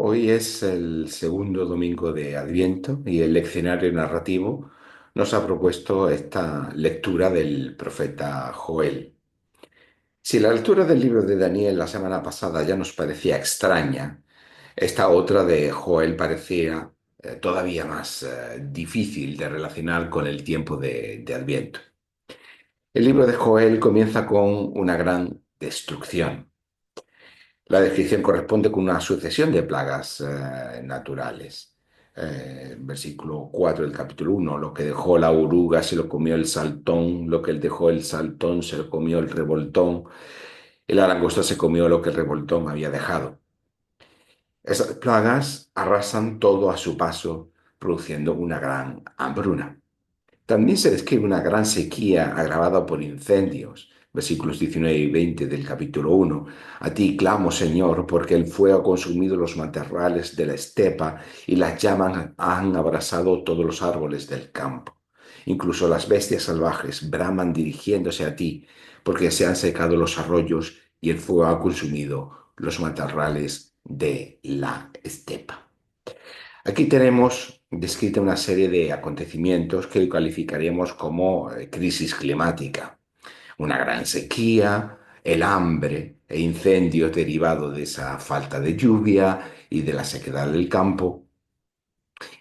Hoy es el segundo domingo de Adviento y el leccionario narrativo nos ha propuesto esta lectura del profeta Joel. Si la lectura del libro de Daniel la semana pasada ya nos parecía extraña, esta otra de Joel parecía todavía más difícil de relacionar con el tiempo de Adviento. El libro de Joel comienza con una gran destrucción. La descripción corresponde con una sucesión de plagas naturales. Versículo 4 del capítulo 1: lo que dejó la oruga se lo comió el saltón, lo que él dejó el saltón se lo comió el revoltón, y la langosta se comió lo que el revoltón había dejado. Esas plagas arrasan todo a su paso, produciendo una gran hambruna. También se describe una gran sequía agravada por incendios. Versículos 19 y 20 del capítulo 1. A ti clamo, Señor, porque el fuego ha consumido los matorrales de la estepa y las llamas han abrasado todos los árboles del campo. Incluso las bestias salvajes braman dirigiéndose a ti, porque se han secado los arroyos y el fuego ha consumido los matorrales de la estepa. Aquí tenemos descrita una serie de acontecimientos que calificaríamos como crisis climática. Una gran sequía, el hambre e incendios derivados de esa falta de lluvia y de la sequedad del campo.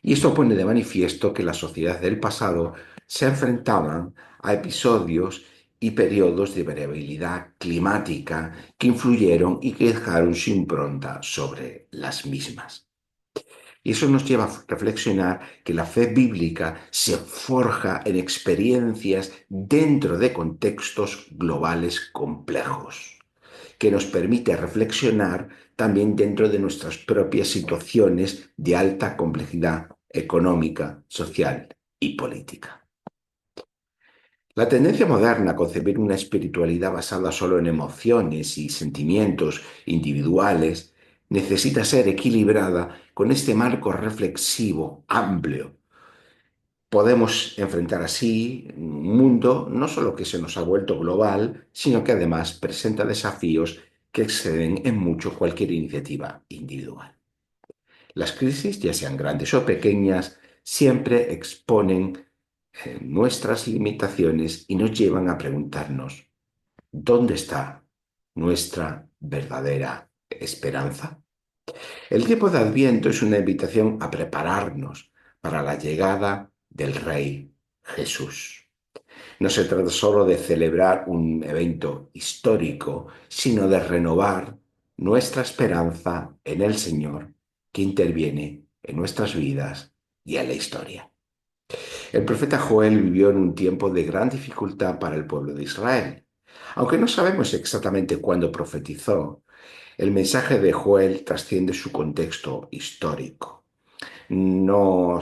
Y esto pone de manifiesto que las sociedades del pasado se enfrentaban a episodios y periodos de variabilidad climática que influyeron y que dejaron su impronta sobre las mismas. Y eso nos lleva a reflexionar que la fe bíblica se forja en experiencias dentro de contextos globales complejos, que nos permite reflexionar también dentro de nuestras propias situaciones de alta complejidad económica, social y política. La tendencia moderna a concebir una espiritualidad basada solo en emociones y sentimientos individuales necesita ser equilibrada con este marco reflexivo amplio. Podemos enfrentar así un mundo no solo que se nos ha vuelto global, sino que además presenta desafíos que exceden en mucho cualquier iniciativa individual. Las crisis, ya sean grandes o pequeñas, siempre exponen nuestras limitaciones y nos llevan a preguntarnos: ¿dónde está nuestra verdadera esperanza? El tiempo de Adviento es una invitación a prepararnos para la llegada del Rey Jesús. No se trata solo de celebrar un evento histórico, sino de renovar nuestra esperanza en el Señor, que interviene en nuestras vidas y en la historia. El profeta Joel vivió en un tiempo de gran dificultad para el pueblo de Israel. Aunque no sabemos exactamente cuándo profetizó, el mensaje de Joel trasciende su contexto histórico. No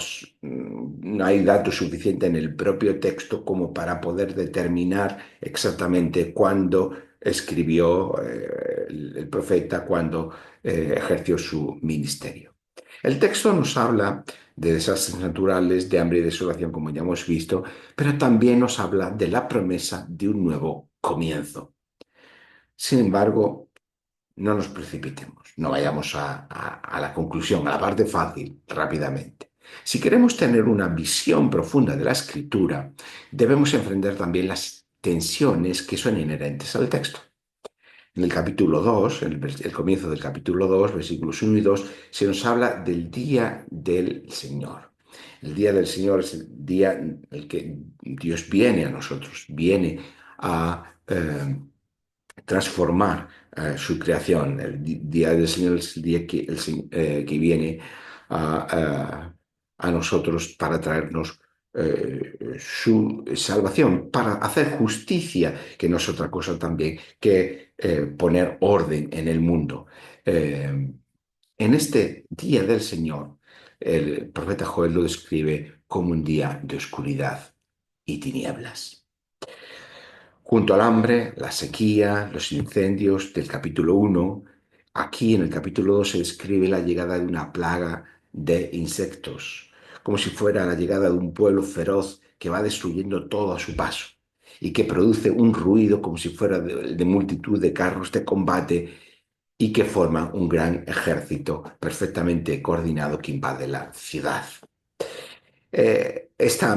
hay datos suficientes en el propio texto como para poder determinar exactamente cuándo escribió el profeta, cuándo ejerció su ministerio. El texto nos habla de desastres naturales, de hambre y desolación, como ya hemos visto, pero también nos habla de la promesa de un nuevo comienzo. Sin embargo, no nos precipitemos, no vayamos a la conclusión, a la parte fácil, rápidamente. Si queremos tener una visión profunda de la escritura, debemos enfrentar también las tensiones que son inherentes al texto. En el capítulo 2, el comienzo del capítulo 2, versículos 1 y 2, se nos habla del día del Señor. El día del Señor es el día en el que Dios viene a nosotros, viene a transformar su creación. El día del Señor es el día que viene a nosotros para traernos su salvación, para hacer justicia, que no es otra cosa también que poner orden en el mundo. En este día del Señor, el profeta Joel lo describe como un día de oscuridad y tinieblas. Junto al hambre, la sequía, los incendios del capítulo 1, aquí en el capítulo 2 se describe la llegada de una plaga de insectos, como si fuera la llegada de un pueblo feroz que va destruyendo todo a su paso y que produce un ruido como si fuera de multitud de carros de combate y que forman un gran ejército perfectamente coordinado que invade la ciudad. Esta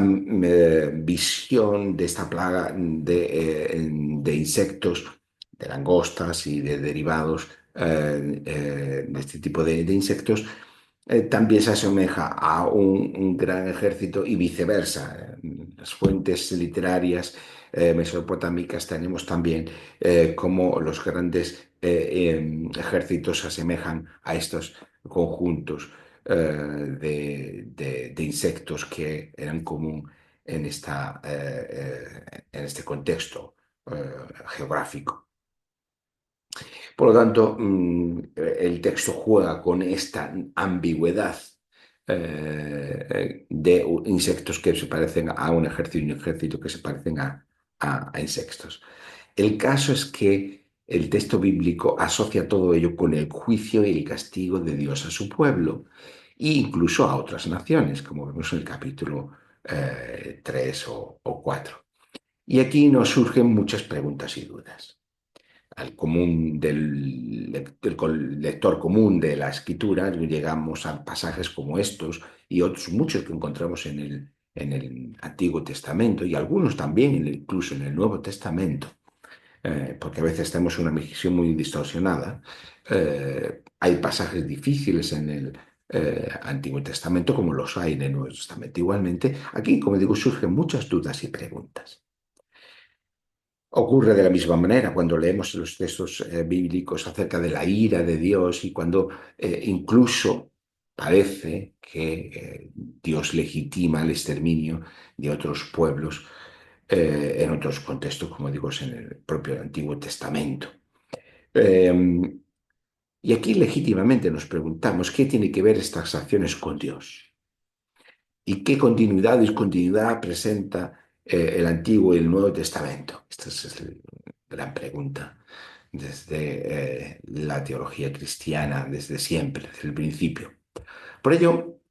visión de esta plaga de insectos, de langostas y de derivados de este tipo de insectos, también se asemeja a un gran ejército y viceversa. En las fuentes literarias mesopotámicas tenemos también cómo los grandes ejércitos se asemejan a estos conjuntos de insectos que eran común en este contexto geográfico. Por lo tanto, el texto juega con esta ambigüedad de insectos que se parecen a un ejército y un ejército que se parecen a insectos. El caso es que el texto bíblico asocia todo ello con el juicio y el castigo de Dios a su pueblo e incluso a otras naciones, como vemos en el capítulo 3 o 4. Y aquí nos surgen muchas preguntas y dudas al común del lector común de la escritura, llegamos a pasajes como estos y otros muchos que encontramos en el Antiguo Testamento y algunos también incluso en el Nuevo Testamento, porque a veces tenemos una visión muy distorsionada. Hay pasajes difíciles en el Antiguo Testamento como los hay en el Nuevo Testamento. Igualmente, aquí, como digo, surgen muchas dudas y preguntas. Ocurre de la misma manera cuando leemos los textos bíblicos acerca de la ira de Dios y cuando incluso parece que Dios legitima el exterminio de otros pueblos en otros contextos, como digo, en el propio Antiguo Testamento. Eh, y aquí legítimamente nos preguntamos qué tiene que ver estas acciones con Dios y qué continuidad y discontinuidad presenta el Antiguo y el Nuevo Testamento. Esta es la gran pregunta desde la teología cristiana, desde siempre, desde el principio. Por ello,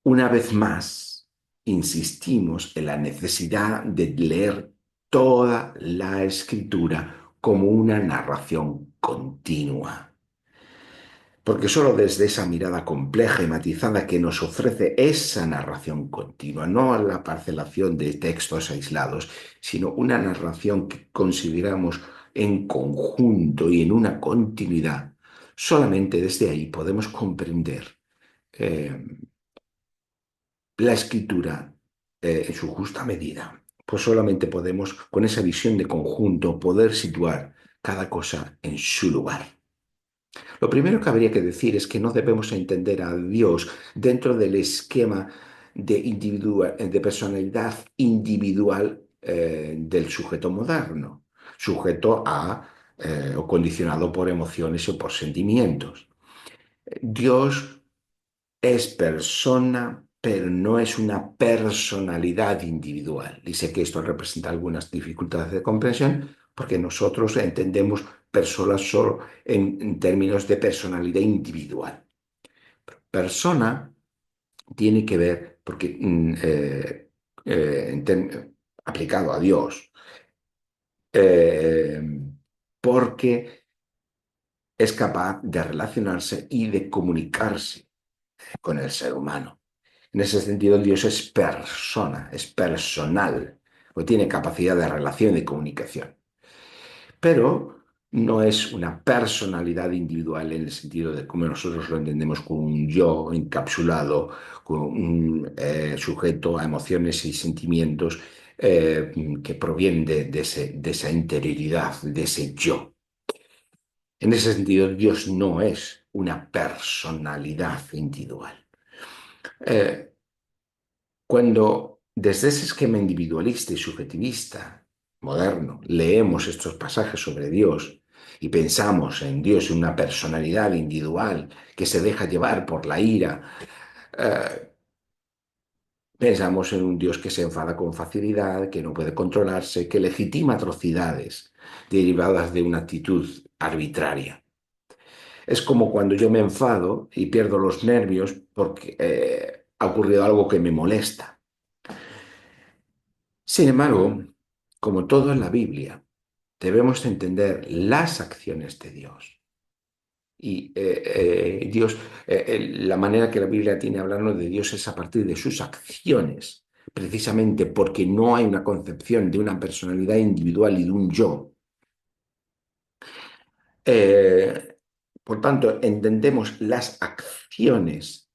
una vez más, insistimos en la necesidad de leer toda la escritura como una narración continua. Porque solo desde esa mirada compleja y matizada que nos ofrece esa narración continua, no la parcelación de textos aislados, sino una narración que consideramos en conjunto y en una continuidad, solamente desde ahí podemos comprender eh, la escritura en su justa medida. Pues solamente podemos, con esa visión de conjunto, poder situar cada cosa en su lugar. Lo primero que habría que decir es que no debemos entender a Dios dentro del esquema de personalidad individual del sujeto moderno, sujeto a o condicionado por emociones o por sentimientos. Dios es persona, pero no es una personalidad individual. Y sé que esto representa algunas dificultades de comprensión porque nosotros entendemos personas solo en términos de personalidad individual. Persona tiene que ver, porque aplicado a Dios, eh, porque es capaz de relacionarse y de comunicarse con el ser humano. En ese sentido, Dios es persona, es personal, o tiene capacidad de relación y de comunicación. Pero no es una personalidad individual en el sentido de como nosotros lo entendemos con un yo encapsulado, con un sujeto a emociones y sentimientos que provienen de esa interioridad, de ese yo. En ese sentido, Dios no es una personalidad individual. Eh, Cuando desde ese esquema individualista y subjetivista moderno leemos estos pasajes sobre Dios y pensamos en Dios en una personalidad individual que se deja llevar por la ira, eh, pensamos en un Dios que se enfada con facilidad, que no puede controlarse, que legitima atrocidades derivadas de una actitud arbitraria. Es como cuando yo me enfado y pierdo los nervios porque ha ocurrido algo que me molesta. Sin embargo, como todo en la Biblia, debemos entender las acciones de Dios. Y Dios, la manera que la Biblia tiene de hablarnos de Dios es a partir de sus acciones, precisamente porque no hay una concepción de una personalidad individual y de un yo. Eh, por tanto, entendemos las acciones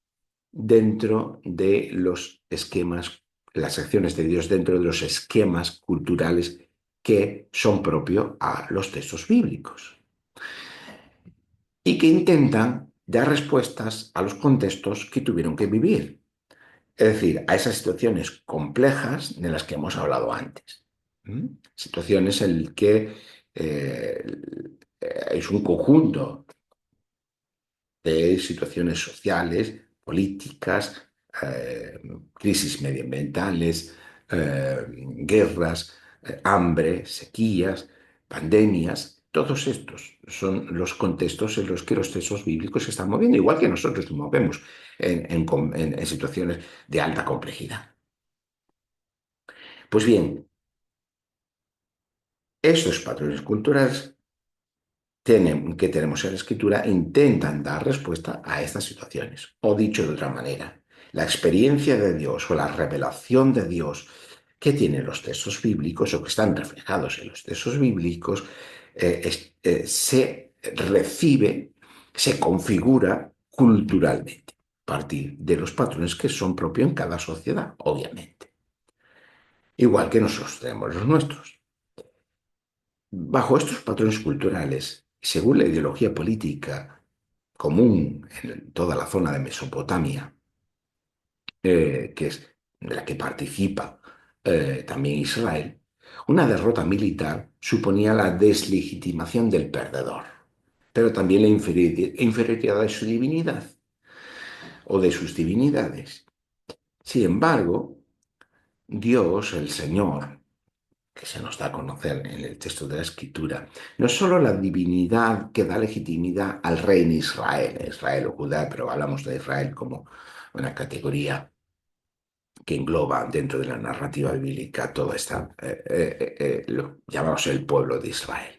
dentro de los esquemas, las acciones de Dios dentro de los esquemas culturales que son propios a los textos bíblicos y que intentan dar respuestas a los contextos que tuvieron que vivir, es decir, a esas situaciones complejas de las que hemos hablado antes. ¿Mm? Situaciones en las que eh, es un conjunto de situaciones sociales, políticas, crisis medioambientales, guerras, hambre, sequías, pandemias. Todos estos son los contextos en los que los textos bíblicos se están moviendo, igual que nosotros nos movemos en situaciones de alta complejidad. Pues bien, estos patrones culturales que tenemos en la escritura intentan dar respuesta a estas situaciones. O dicho de otra manera, la experiencia de Dios o la revelación de Dios que tienen los textos bíblicos o que están reflejados en los textos bíblicos se recibe, se configura culturalmente a partir de los patrones que son propios en cada sociedad, obviamente. Igual que nosotros tenemos los nuestros. Bajo estos patrones culturales, según la ideología política común en toda la zona de Mesopotamia, que es de la que participa también Israel, una derrota militar suponía la deslegitimación del perdedor, pero también la inferioridad de su divinidad o de sus divinidades. Sin embargo, Dios, el Señor, que se nos da a conocer en el texto de la Escritura, no es solo la divinidad que da legitimidad al rey en Israel, Israel o Judá, pero hablamos de Israel como una categoría que engloba dentro de la narrativa bíblica toda esta, lo llamamos el pueblo de Israel,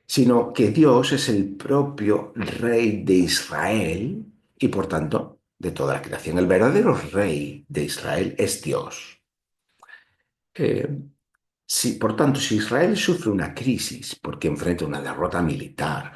sino que Dios es el propio rey de Israel y por tanto de toda la creación. El verdadero rey de Israel es Dios. Eh, por tanto, si Israel sufre una crisis porque enfrenta una derrota militar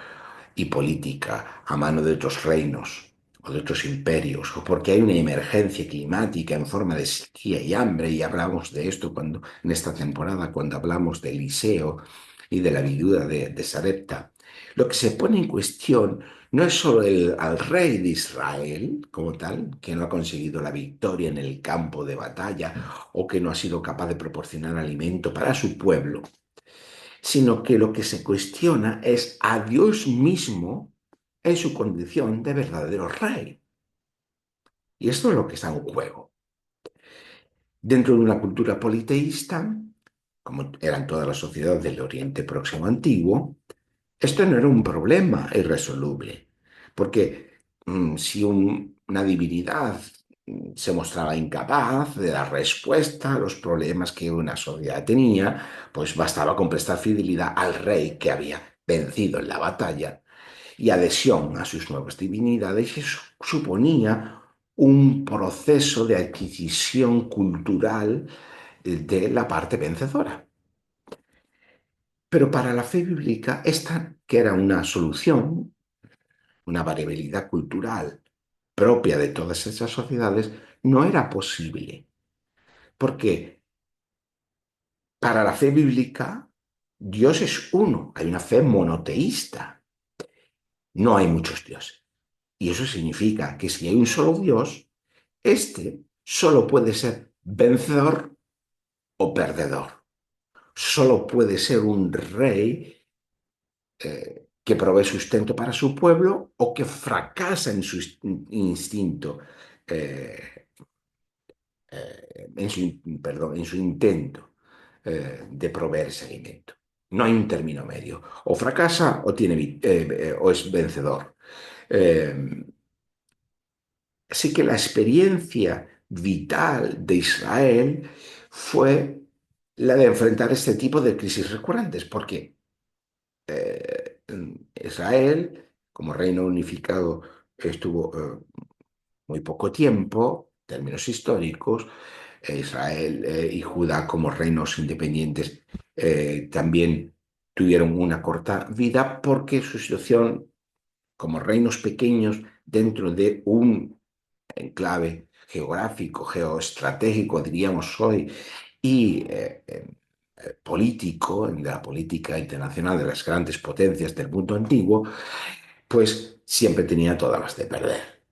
y política a mano de otros reinos o de otros imperios, o porque hay una emergencia climática en forma de sequía y hambre, y hablamos de esto en esta temporada cuando hablamos de Eliseo y de la viuda de Sarepta, lo que se pone en cuestión no es solo al rey de Israel como tal, que no ha conseguido la victoria en el campo de batalla o que no ha sido capaz de proporcionar alimento para su pueblo, sino que lo que se cuestiona es a Dios mismo en su condición de verdadero rey. Y esto es lo que está en juego. Dentro de una cultura politeísta, como eran todas las sociedades del Oriente Próximo Antiguo, esto no era un problema irresoluble, porque si una divinidad se mostraba incapaz de dar respuesta a los problemas que una sociedad tenía, pues bastaba con prestar fidelidad al rey que había vencido en la batalla y adhesión a sus nuevas divinidades, y eso suponía un proceso de adquisición cultural de la parte vencedora. Pero para la fe bíblica, esta, que era una solución, una variabilidad cultural propia de todas esas sociedades, no era posible, porque para la fe bíblica Dios es uno, hay una fe monoteísta, no hay muchos dioses. Y eso significa que si hay un solo Dios, este solo puede ser vencedor o perdedor. Solo puede ser un rey que provee sustento para su pueblo o que fracasa en su instinto, eh, perdón, en su intento de proveer ese alimento. No hay un término medio. O fracasa o es vencedor. Eh, Así que la experiencia vital de Israel fue la de enfrentar este tipo de crisis recurrentes, porque Israel como reino unificado estuvo muy poco tiempo, en términos históricos. Israel y Judá como reinos independientes también tuvieron una corta vida porque su situación como reinos pequeños dentro de un enclave geográfico, geoestratégico, diríamos hoy, y político, de la política internacional de las grandes potencias del mundo antiguo, pues siempre tenía todas las de perder.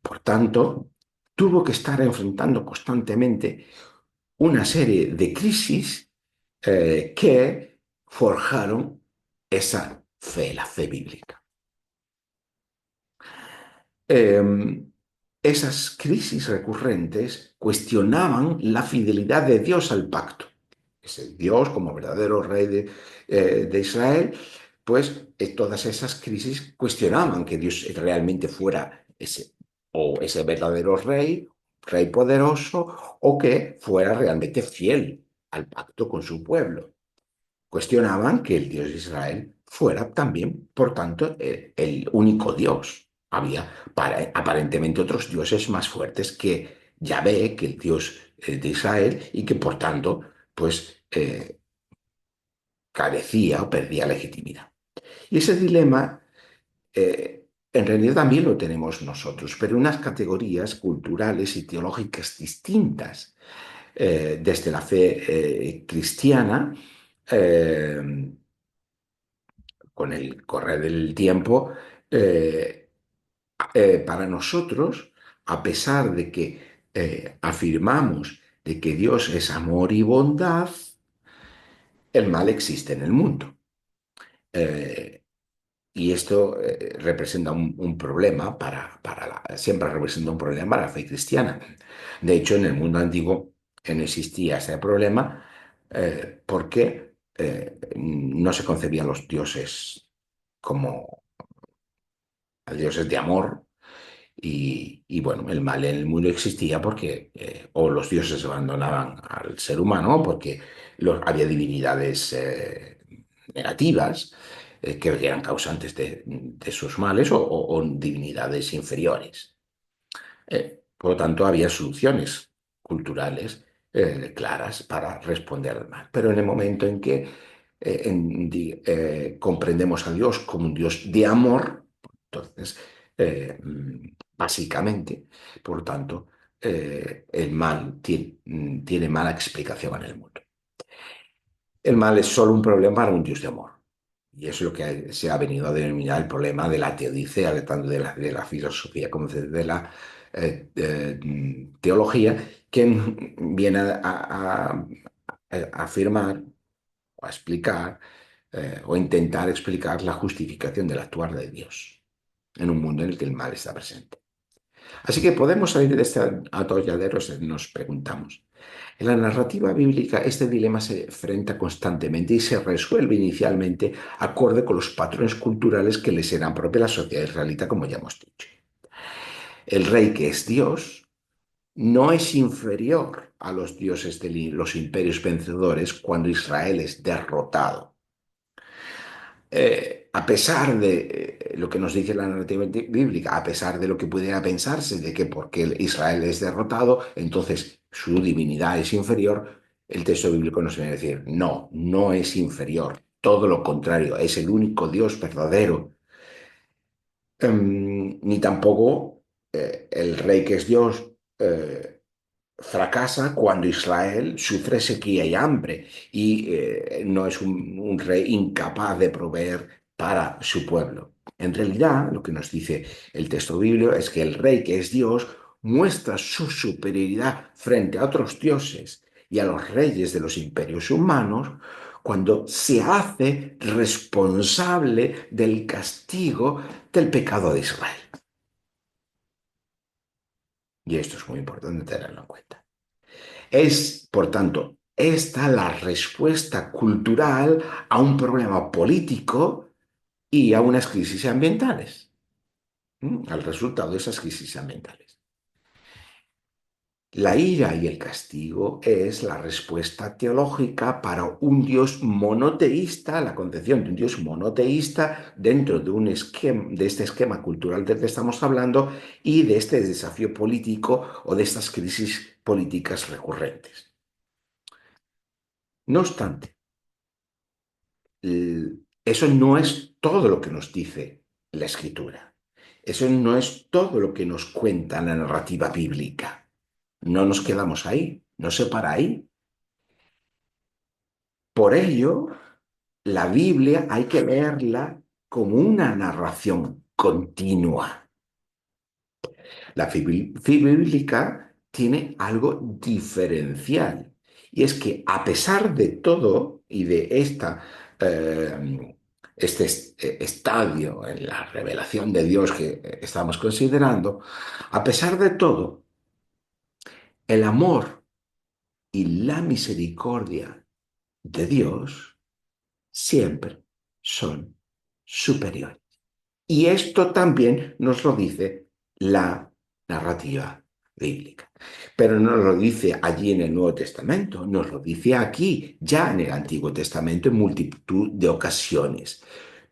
Por tanto, tuvo que estar enfrentando constantemente una serie de crisis que forjaron esa fe, la fe bíblica. Eh, Esas crisis recurrentes cuestionaban la fidelidad de Dios al pacto. Ese Dios, como verdadero rey de Israel, pues todas esas crisis cuestionaban que Dios realmente fuera ese verdadero rey, rey poderoso, o que fuera realmente fiel al pacto con su pueblo. Cuestionaban que el Dios de Israel fuera también, por tanto, el único Dios. Había aparentemente otros dioses más fuertes que Yahvé, que el Dios de Israel, y que por tanto, pues, carecía o perdía legitimidad. Y ese dilema, en realidad también lo tenemos nosotros, pero en unas categorías culturales y teológicas distintas. Desde la fe cristiana, eh, con el correr del tiempo, eh, para nosotros, a pesar de que afirmamos de que Dios es amor y bondad, el mal existe en el mundo. Eh, y esto representa un problema siempre representa un problema para la fe cristiana. De hecho, en el mundo antiguo no existía ese problema porque no se concebían los dioses como dioses de amor. Y bueno, el mal en el mundo existía porque o los dioses abandonaban al ser humano porque había divinidades negativas que eran causantes de sus males o divinidades inferiores. Por lo tanto, había soluciones culturales claras para responder al mal. Pero en el momento en que comprendemos a Dios como un Dios de amor, entonces, básicamente, por lo tanto, el mal tiene mala explicación en el mundo. El mal es solo un problema para un Dios de amor. Y eso es lo que se ha venido a denominar el problema de la teodicea, tanto de la filosofía como de la teología, que viene a afirmar o a explicar o intentar explicar la justificación del actuar de Dios en un mundo en el que el mal está presente. Así que podemos salir de este atolladero si nos preguntamos. En la narrativa bíblica este dilema se enfrenta constantemente y se resuelve inicialmente acorde con los patrones culturales que les eran propios a la sociedad israelita, como ya hemos dicho. El rey, que es Dios, no es inferior a los dioses de los imperios vencedores cuando Israel es derrotado. A pesar de lo que nos dice la narrativa bíblica, a pesar de lo que pudiera pensarse de que porque Israel es derrotado, entonces su divinidad es inferior, el texto bíblico nos viene a decir, no, no es inferior, todo lo contrario, es el único Dios verdadero. Ni tampoco el rey que es Dios fracasa cuando Israel sufre sequía y hambre y no es un rey incapaz de proveer para su pueblo. En realidad, lo que nos dice el texto bíblico es que el rey que es Dios muestra su superioridad frente a otros dioses y a los reyes de los imperios humanos cuando se hace responsable del castigo del pecado de Israel. Y esto es muy importante tenerlo en cuenta. Es, por tanto, esta la respuesta cultural a un problema político y a unas crisis ambientales, al resultado de esas crisis ambientales. La ira y el castigo es la respuesta teológica para un Dios monoteísta, la concepción de un Dios monoteísta dentro de un esquema, de este esquema cultural del que estamos hablando y de este desafío político o de estas crisis políticas recurrentes. No obstante, eso no es todo lo que nos dice la Escritura. Eso no es todo lo que nos cuenta la narrativa bíblica. No nos quedamos ahí, no se para ahí. Por ello, la Biblia hay que leerla como una narración continua. La fe bíblica tiene algo diferencial y es que a pesar de todo y de este estadio en la revelación de Dios que estamos considerando, a pesar de todo, el amor y la misericordia de Dios siempre son superiores. Y esto también nos lo dice la narrativa bíblica. Pero no lo dice allí en el Nuevo Testamento, nos lo dice aquí, ya en el Antiguo Testamento, en multitud de ocasiones.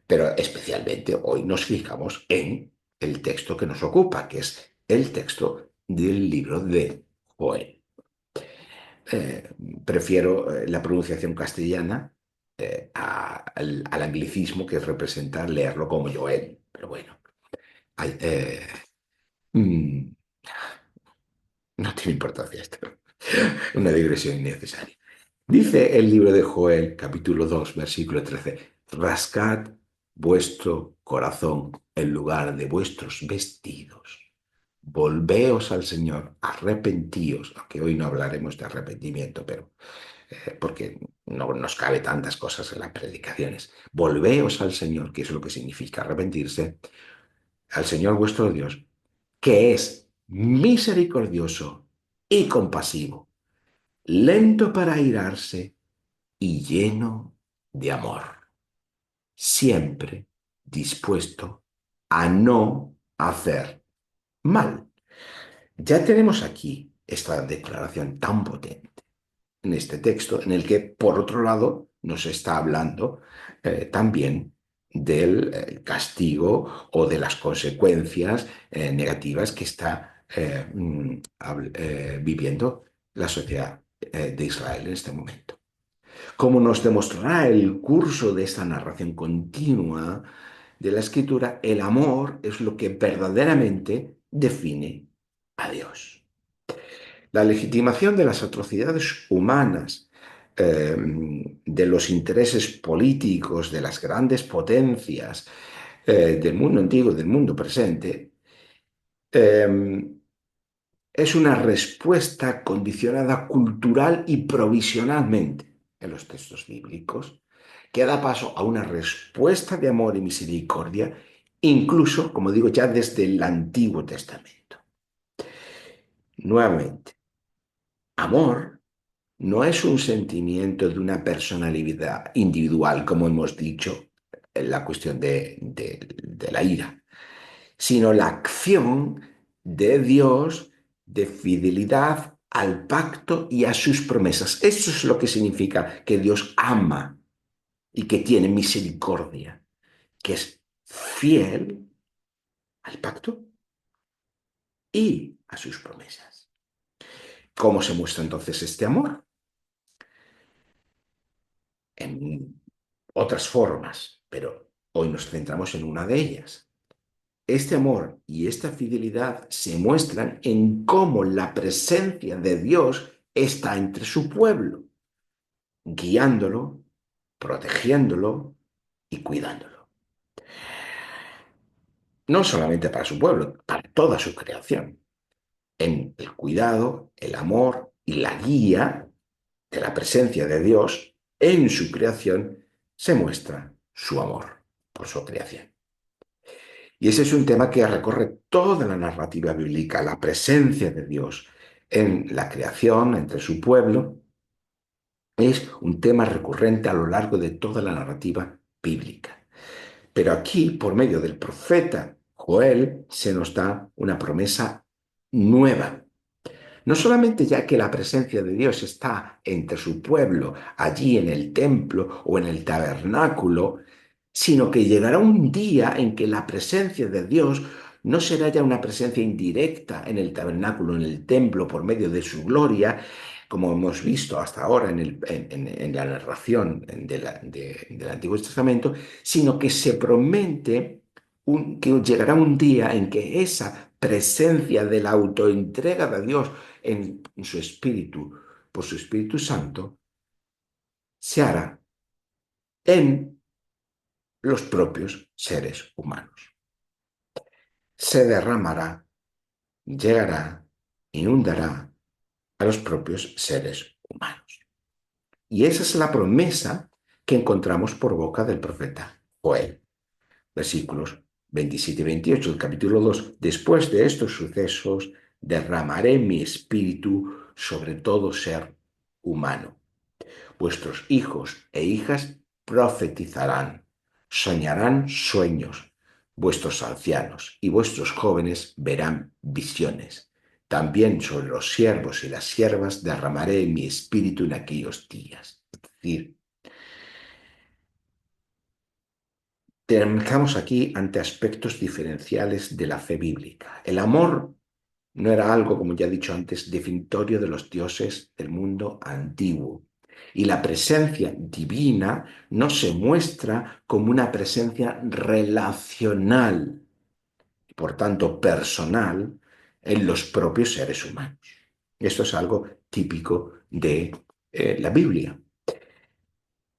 Pero especialmente hoy nos fijamos en el texto que nos ocupa, que es el texto del libro de Joel. Eh, Prefiero la pronunciación castellana al anglicismo, que es representar leerlo como Joel. Pero bueno, hay, mm, no tiene importancia esto. Una digresión innecesaria. Dice el libro de Joel, capítulo 2 versículo 13: rascad vuestro corazón en lugar de vuestros vestidos. Volveos al Señor, arrepentíos, aunque hoy no hablaremos de arrepentimiento, pero porque no nos cabe tantas cosas en las predicaciones. Volveos al Señor, que es lo que significa arrepentirse, al Señor vuestro Dios, que es misericordioso y compasivo, lento para airarse y lleno de amor, siempre dispuesto a no hacer mal. Ya tenemos aquí esta declaración tan potente en este texto, en el que, por otro lado, nos está hablando también del castigo o de las consecuencias negativas que está viviendo la sociedad de Israel en este momento. Como nos demostrará el curso de esta narración continua de la Escritura, el amor es lo que verdaderamente define a Dios. La legitimación de las atrocidades humanas, de los intereses políticos, de las grandes potencias del mundo antiguo y del mundo presente, eh, es una respuesta condicionada cultural y provisionalmente en los textos bíblicos, que da paso a una respuesta de amor y misericordia, incluso, como digo, ya desde el Antiguo Testamento. Nuevamente, amor no es un sentimiento de una personalidad individual, como hemos dicho en la cuestión de la ira, sino la acción de Dios de fidelidad al pacto y a sus promesas. Eso es lo que significa que Dios ama y que tiene misericordia, que es fiel al pacto y a sus promesas. ¿Cómo se muestra entonces este amor? En otras formas, pero hoy nos centramos en una de ellas. Este amor y esta fidelidad se muestran en cómo la presencia de Dios está entre su pueblo, guiándolo, protegiéndolo y cuidándolo. No solamente para su pueblo, para toda su creación. En el cuidado, el amor y la guía de la presencia de Dios en su creación se muestra su amor por su creación. Y ese es un tema que recorre toda la narrativa bíblica, la presencia de Dios en la creación, entre su pueblo, es un tema recurrente a lo largo de toda la narrativa bíblica. Pero aquí, por medio del profeta Joel, se nos da una promesa nueva. No solamente ya que la presencia de Dios está entre su pueblo, allí en el templo o en el tabernáculo, sino que llegará un día en que la presencia de Dios no será ya una presencia indirecta en el tabernáculo, en el templo, por medio de su gloria, como hemos visto hasta ahora en la narración del Antiguo Testamento, sino que se promete que llegará un día en que esa presencia de la autoentrega de Dios en su Espíritu, por su Espíritu Santo, se hará en los propios seres humanos. Se derramará, llegará, inundará a los propios seres humanos. Y esa es la promesa que encontramos por boca del profeta Joel. Versículos 27 y 28 del capítulo 2. Después de estos sucesos, derramaré mi espíritu sobre todo ser humano. Vuestros hijos e hijas profetizarán, soñarán sueños, vuestros ancianos y vuestros jóvenes verán visiones. También sobre los siervos y las siervas derramaré mi espíritu en aquellos días. Es decir, estamos aquí ante aspectos diferenciales de la fe bíblica. El amor no era algo, como ya he dicho antes, definitorio de los dioses del mundo antiguo. Y la presencia divina no se muestra como una presencia relacional, por tanto personal, en los propios seres humanos. Esto es algo típico de la Biblia.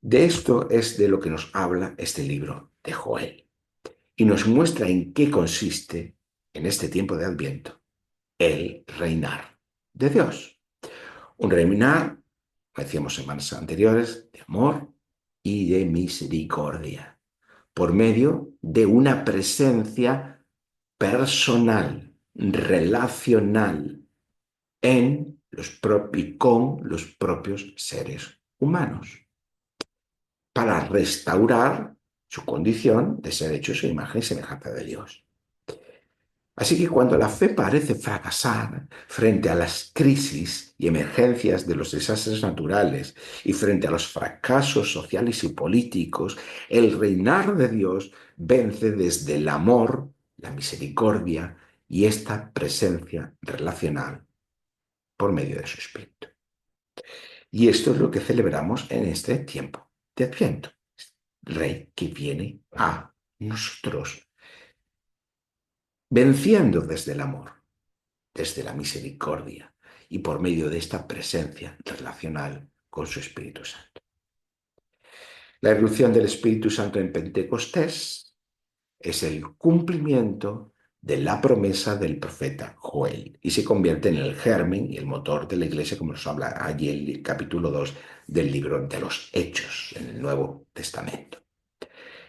De esto es de lo que nos habla este libro de Joel y nos muestra en qué consiste, en este tiempo de Adviento, el reinar de Dios. Un reinar, como decíamos semanas anteriores, de amor y de misericordia, por medio de una presencia personal, relacional, y con los propios seres humanos, para restaurar su condición de ser hechos a imagen y semejanza de Dios. Así que cuando la fe parece fracasar frente a las crisis y emergencias de los desastres naturales y frente a los fracasos sociales y políticos, el reinar de Dios vence desde el amor, la misericordia y esta presencia relacional por medio de su Espíritu. Y esto es lo que celebramos en este tiempo de Adviento. Rey que viene a nosotros, venciendo desde el amor, desde la misericordia y por medio de esta presencia relacional con su Espíritu Santo. La irrupción del Espíritu Santo en Pentecostés es el cumplimiento de la promesa del profeta Joel y se convierte en el germen y el motor de la iglesia, como nos habla allí el capítulo 2 del libro de los Hechos en el Nuevo Testamento.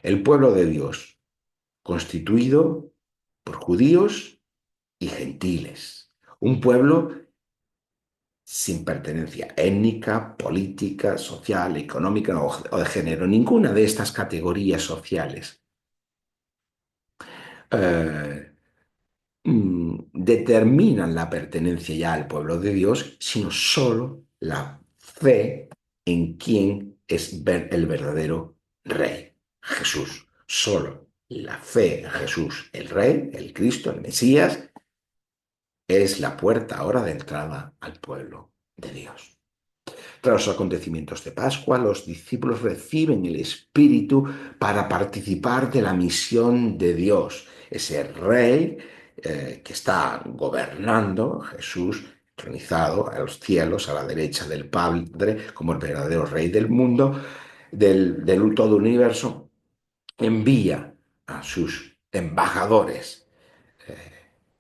El pueblo de Dios, constituido por judíos y gentiles, un pueblo sin pertenencia étnica, política, social, económica o de género, ninguna de estas categorías sociales eh, determinan la pertenencia ya al pueblo de Dios, sino solo la fe en quien es el verdadero Rey, Jesús. Solo la fe en Jesús, el Rey, el Cristo, el Mesías, es la puerta ahora de entrada al pueblo de Dios. Tras los acontecimientos de Pascua, los discípulos reciben el Espíritu para participar de la misión de Dios. Ese Rey que está gobernando, Jesús, tronizado a los cielos, a la derecha del Padre, como el verdadero Rey del mundo, del todo universo, envía a sus embajadores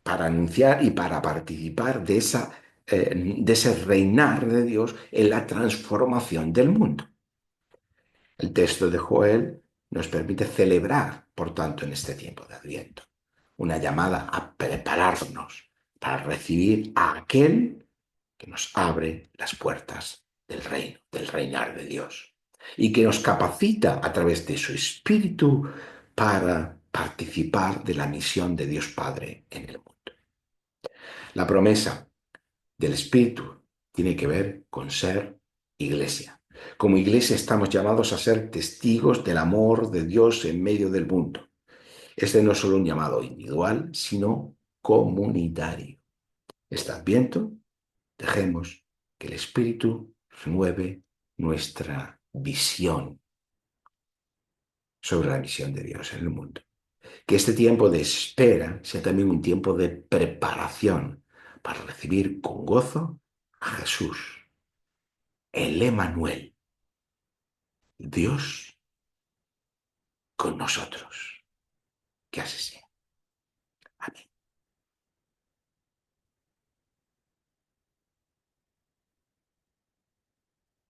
para anunciar y para participar de ese reinar de Dios en la transformación del mundo. El texto de Joel nos permite celebrar, por tanto, en este tiempo de Adviento, una llamada a prepararnos para recibir a aquel que nos abre las puertas del reino, del reinar de Dios, y que nos capacita a través de su Espíritu para participar de la misión de Dios Padre en el mundo. La promesa del Espíritu tiene que ver con ser iglesia. Como iglesia estamos llamados a ser testigos del amor de Dios en medio del mundo. Este no es solo un llamado individual, sino comunitario. Este Adviento, dejemos que el Espíritu renueve nuestra visión sobre la misión de Dios en el mundo. Que este tiempo de espera sea también un tiempo de preparación para recibir con gozo a Jesús, el Emmanuel, Dios con nosotros. Que así sea.